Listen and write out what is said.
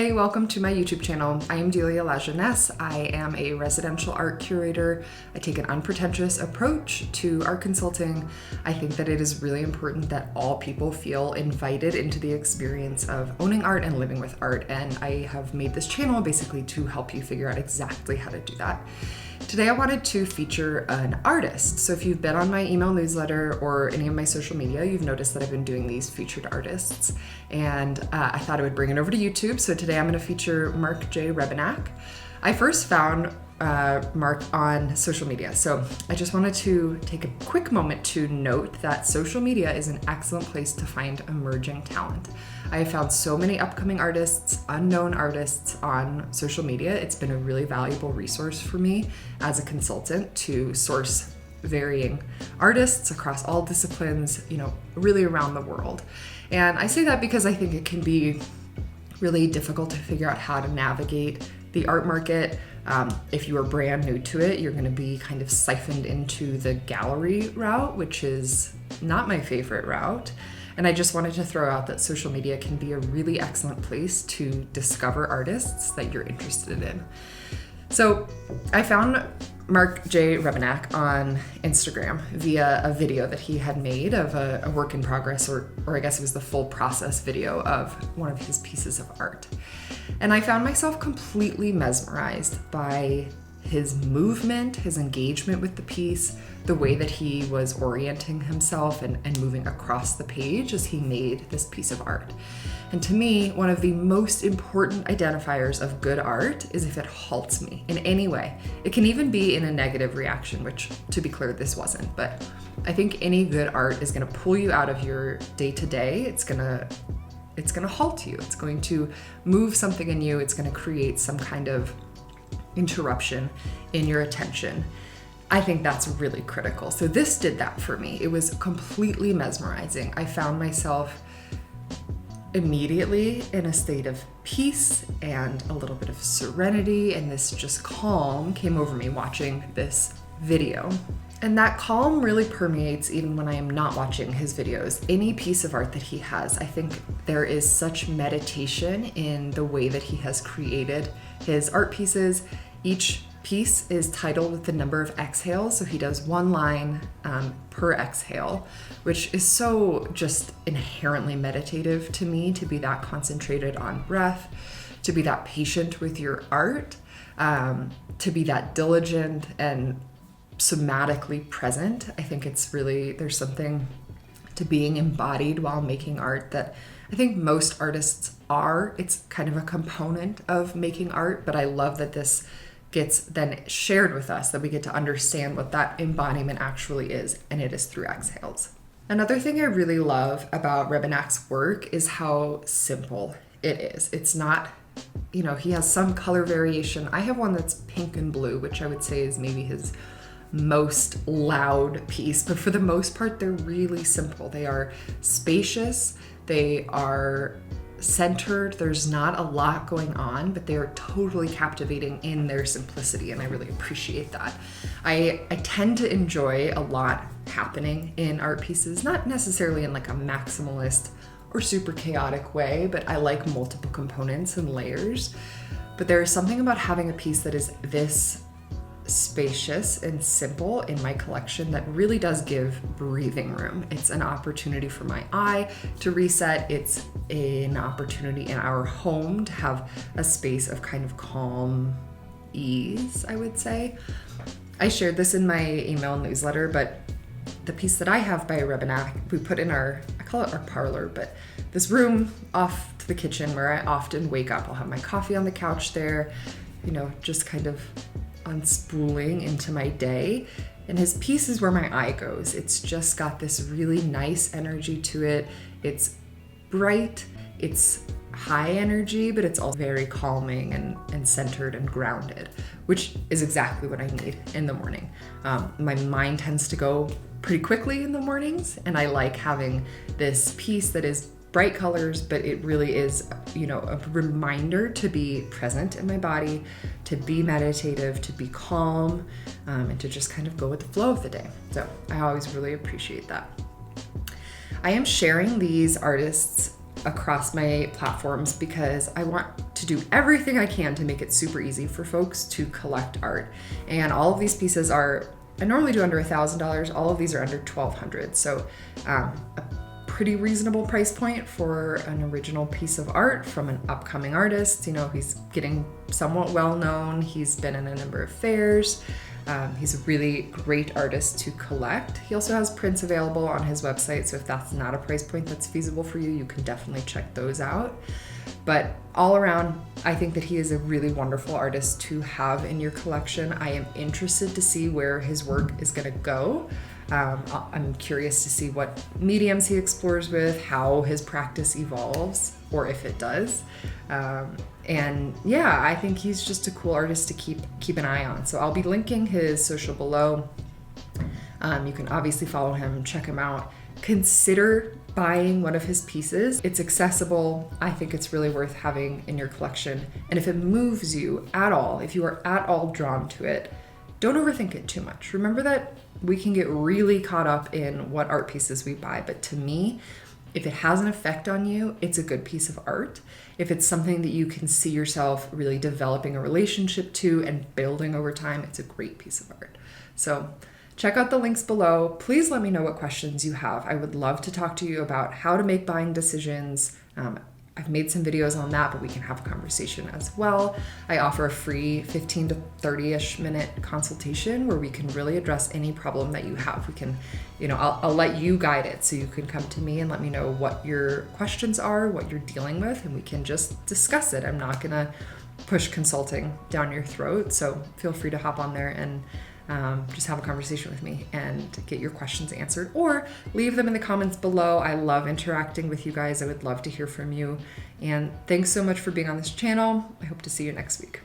Hey, welcome to my YouTube channel. I am Delia Lajeunesse. I am a residential art curator. I take an unpretentious approach to art consulting. I think that it is really important that all people feel invited into the experience of owning art and living with art, and I have made this channel basically to help you figure out exactly how to do that. Today I wanted to feature an artist. So if you've been on my email newsletter or any of my social media, you've noticed that I've been doing these featured artists, and I thought I would bring it over to YouTube. So today I'm going to feature Mark J. Rebennack. I first found Mark on social media. So I just wanted to take a quick moment to note that social media is an excellent place to find emerging talent. I have found so many upcoming artists, unknown artists on social media. It's been a really valuable resource for me as a consultant to source varying artists across all disciplines, really around the world. And I say that because I think it can be really difficult to figure out how to navigate the art market. If you are brand new to it, you're going to be kind of siphoned into the gallery route, which is not my favorite route. And I just wanted to throw out that social media can be a really excellent place to discover artists that you're interested in. So I found Mark J. Rebennack on Instagram via a video that he had made of a work in progress, or I guess it was the full process video of one of his pieces of art. And I found myself completely mesmerized by his movement, his engagement with the piece, the way that he was orienting himself and moving across the page as he made this piece of art. And to me, one of the most important identifiers of good art is if it halts me in any way. It can even be in a negative reaction, which, to be clear, this wasn't. But I think any good art is going to pull you out of your day-to-day. It's going to halt you. It's going to move something in you. It's going to create some kind of interruption in your attention. I think that's really critical. So this did that for me. It was completely mesmerizing. I found myself immediately in a state of peace and a little bit of serenity, and this just calm came over me watching this video. And that calm really permeates even when I am not watching his videos. Any piece of art that he has, I think there is such meditation in the way that he has created his art pieces. Each piece is titled with the number of exhales, so he does one line per exhale, which is so just inherently meditative to me, to be that concentrated on breath, to be that patient with your art, to be that diligent and somatically present. I think it's really, there's something to being embodied while making art that I think most artists are. It's kind of a component of making art, but I love that this gets then shared with us, that we get to understand what that embodiment actually is, and it is through exhales. Another thing I really love about Rebennack's work is how simple it is. It's not, he has some color variation. I have one that's pink and blue, which I would say is maybe his most loud piece, but for the most part, they're really simple. They are spacious, they are centered, there's not a lot going on, but they are totally captivating in their simplicity, and I really appreciate that. I tend to enjoy a lot happening in art pieces, not necessarily in like a maximalist or super chaotic way, but I like multiple components and layers. But there is something about having a piece that is this spacious and simple in my collection that really does give breathing room. It's an opportunity for my eye to reset. It's an opportunity in our home to have a space of kind of calm ease, I would say. I shared this in my email newsletter, but the piece that I have by Rebennack, we put in I call it our parlor, but this room off to the kitchen where I often wake up. I'll have my coffee on the couch there, just kind of unspooling into my day, and his piece is where my eye goes. It's just got this really nice energy to it. It's bright, it's high energy, but it's also very calming and centered and grounded, which is exactly what I need in the morning. My mind tends to go pretty quickly in the mornings, and I like having this piece that is bright colors, but it really is, a reminder to be present in my body, to be meditative, to be calm, and to just kind of go with the flow of the day. So I always really appreciate that. I am sharing these artists across my platforms because I want to do everything I can to make it super easy for folks to collect art. And all of these pieces are, I normally do under $1,000. All of these are under $1,200. So a pretty reasonable price point for an original piece of art from an upcoming artist. You know, he's getting somewhat well known. He's been in a number of fairs. He's a really great artist to collect. He also has prints available on his website, so if that's not a price point that's feasible for you, you can definitely check those out. But all around, I think that he is a really wonderful artist to have in your collection. I am interested to see where his work is going to go. I'm curious to see what mediums he explores with, how his practice evolves, or if it does. And yeah, I think he's just a cool artist to keep an eye on. So I'll be linking his social below. You can obviously follow him, check him out. Consider buying one of his pieces. It's accessible. I think it's really worth having in your collection. And if it moves you at all, if you are at all drawn to it, don't overthink it too much. Remember that we can get really caught up in what art pieces we buy, but to me, if it has an effect on you, it's a good piece of art. If it's something that you can see yourself really developing a relationship to and building over time, it's a great piece of art. So check out the links below. Please let me know what questions you have. I would love to talk to you about how to make buying decisions. I've made some videos on that, but we can have a conversation as well. I offer a free 15 to 30-ish minute consultation where we can really address any problem that you have. We can, I'll let you guide it, so you can come to me and let me know what your questions are, what you're dealing with, and we can just discuss it. I'm not gonna push consulting down your throat, so feel free to hop on there and just have a conversation with me and get your questions answered, or leave them in the comments below. I love interacting with you guys. I would love to hear from you. And thanks so much for being on this channel. I hope to see you next week.